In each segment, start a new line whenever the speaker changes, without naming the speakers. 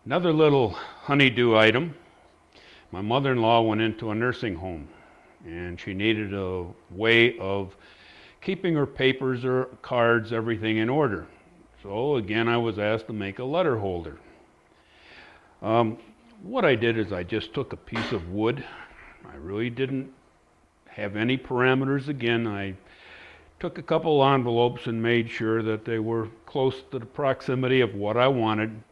Another little honeydew item. My mother-in-law went into a nursing home and she needed a way of keeping her papers, her cards, everything in order. So again, I was asked to make a letter holder. What I did is I just took a piece of wood. I really didn't have any parameters. Again, I took a couple envelopes and made sure that they were close to the proximity of what I wanted.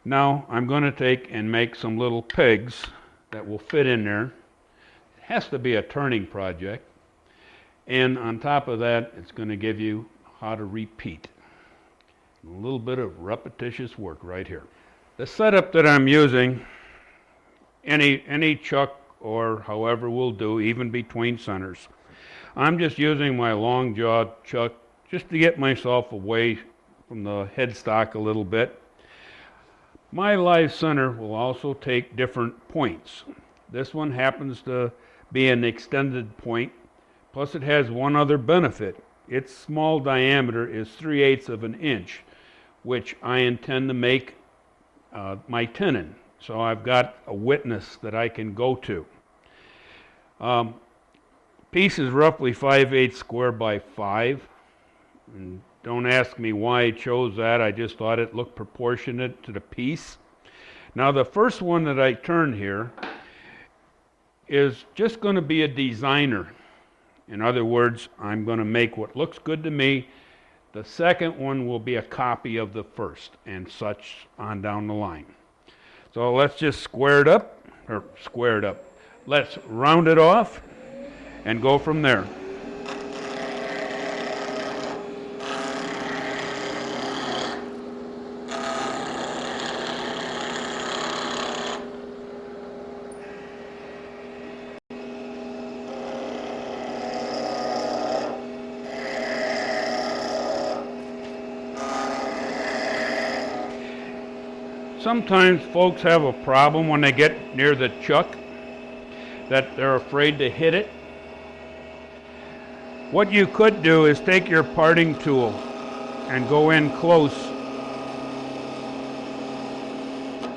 Now I'm going to take and make some little pegs that will fit in there. It has to be a turning project. And on top of that, it's going to give you how to repeat. A little bit of repetitious work right here. The setup that I'm using, any chuck or however will do, even between centers. I'm just using my long jaw chuck just to get myself away from the headstock a little bit. My live center will also take different points. This one happens to be an extended point, plus it has one other benefit. Its small diameter is 3/8 of an inch, which I intend to make my tenon. So I've got a witness that I can go to. Piece is roughly 5/8 square by 5. And don't ask me why I chose that. I just thought it looked proportionate to the piece. Now the first one that I turn here is just going to be a designer. In other words, I'm going to make what looks good to me. The second one will be a copy of the first, and such on down the line. So let's just square it up. Let's round it off and go from there. Sometimes folks have a problem when they get near the chuck, that they're afraid to hit it. What you could do is take your parting tool and go in close.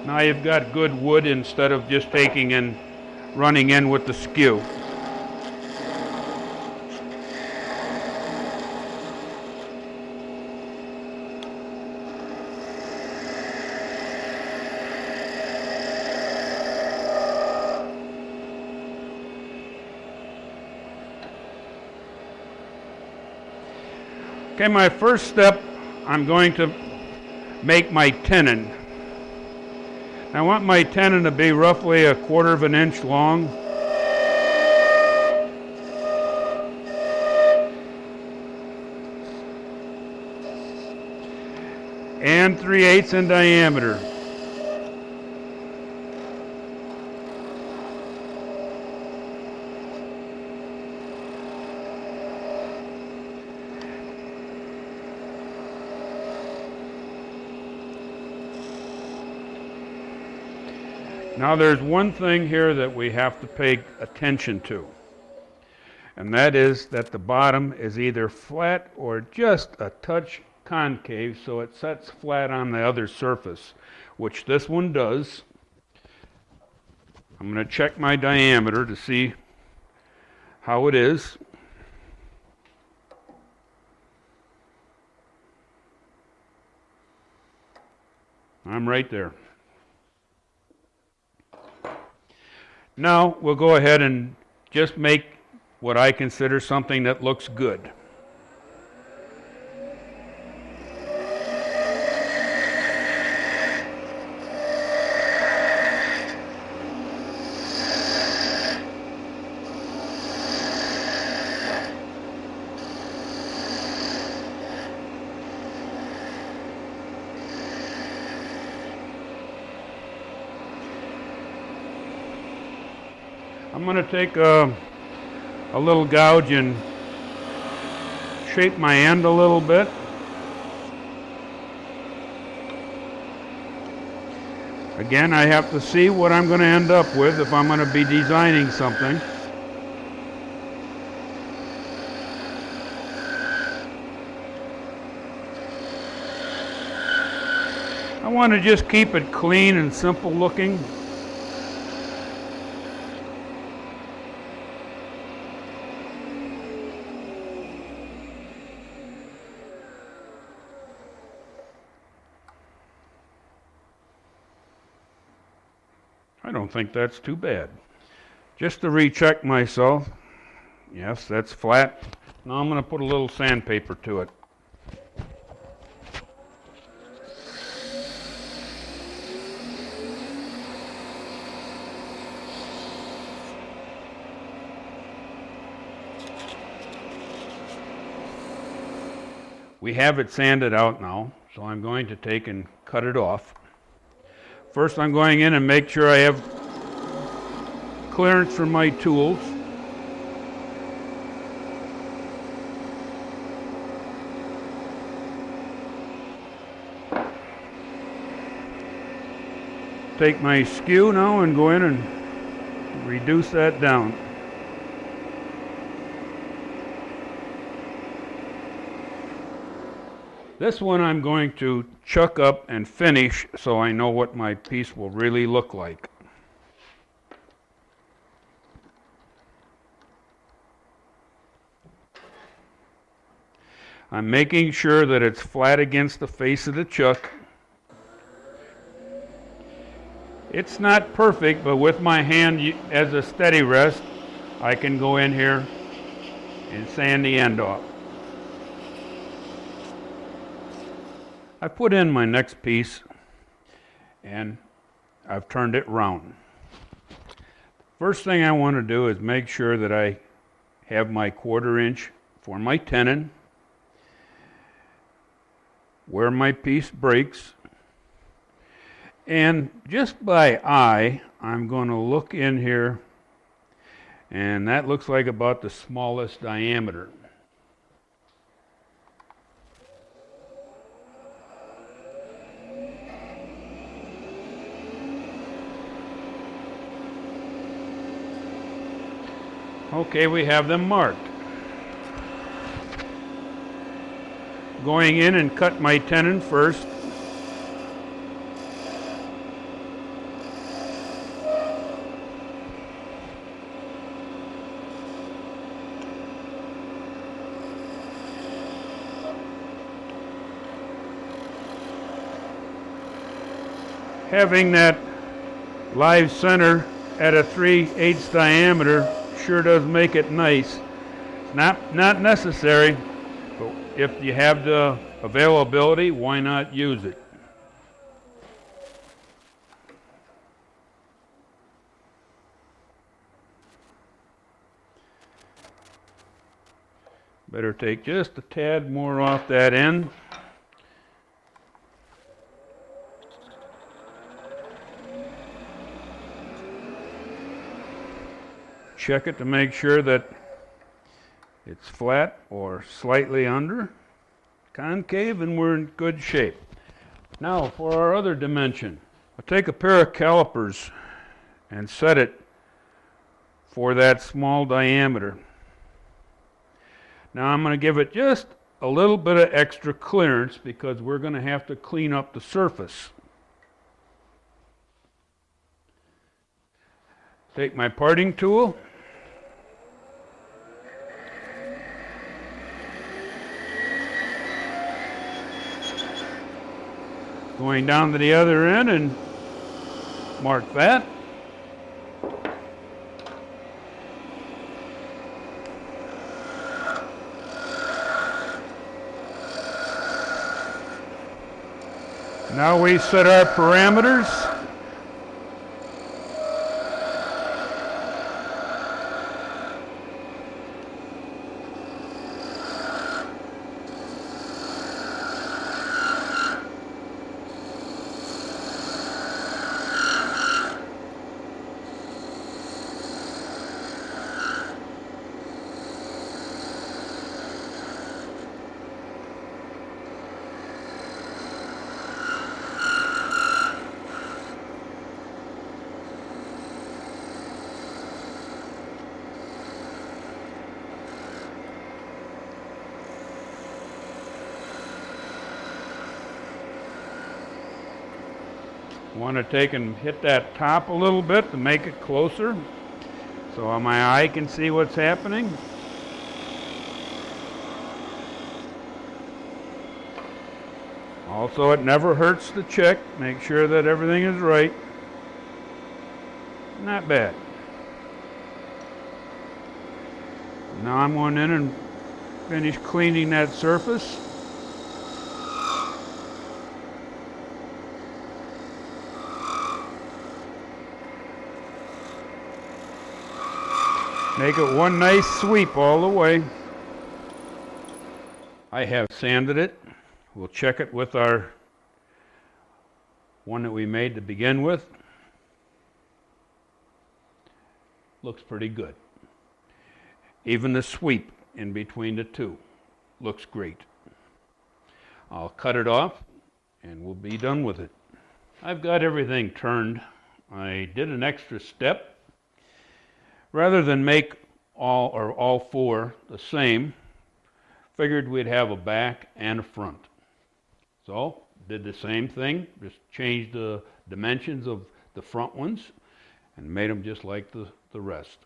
Now you've got good wood instead of just taking and running in with the skew. Okay, my first step, I'm going to make my tenon. I want my tenon to be roughly 1/4 of an inch long. And 3/8 in diameter. Now there's one thing here that we have to pay attention to, and that is that the bottom is either flat or just a touch concave so it sets flat on the other surface, which this one does. I'm going to check my diameter to see how it is. I'm right there. Now we'll go ahead and just make what I consider something that looks good. I'm going to take a little gouge and shape my end a little bit. Again, I have to see what I'm going to end up with if I'm going to be designing something. I want to just keep it clean and simple looking. I don't think that's too bad. Just to recheck myself, yes, that's flat. Now I'm going to put a little sandpaper to it. We have it sanded out now, so I'm going to take and cut it off. First, I'm going in and make sure I have clearance for my tools. Take my skew now and go in and reduce that down. This one I'm going to chuck up and finish so I know what my piece will really look like. I'm making sure that it's flat against the face of the chuck. It's not perfect, but with my hand as a steady rest, I can go in here and sand the end off. I put in my next piece and I've turned it round. First thing I want to do is make sure that I have my 1/4 inch for my tenon, where my piece breaks, and just by eye I'm going to look in here, and that looks like about the smallest diameter. Okay, we have them marked. Going in and cut my tenon first. Having that live center at a 3/8 diameter sure does make it nice. Not necessary, but if you have the availability, why not use it? Better take just a tad more off that end. Check it to make sure that it's flat or slightly under, concave, and we're in good shape. Now for our other dimension, I'll take a pair of calipers and set it for that small diameter. Now I'm going to give it just a little bit of extra clearance because we're going to have to clean up the surface. Take my parting tool. Going down to the other end and mark that. Now we set our parameters. Want to take and hit that top a little bit to make it closer so my eye can see what's happening. Also, it never hurts to check, make sure that everything is right. Not bad. Now I'm going in and finish cleaning that surface. Make it one nice sweep all the way. I have sanded it. We'll check it with our one that we made to begin with. Looks pretty good. Even the sweep in between the two looks great. I'll cut it off and we'll be done with it. I've got everything turned. I did an extra step. Rather than make all four the same, figured we'd have a back and a front. So, did the same thing, just changed the dimensions of the front ones and made them just like the rest.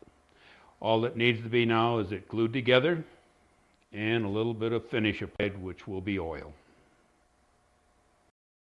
All that needs to be now is it glued together and a little bit of finish applied, which will be oil.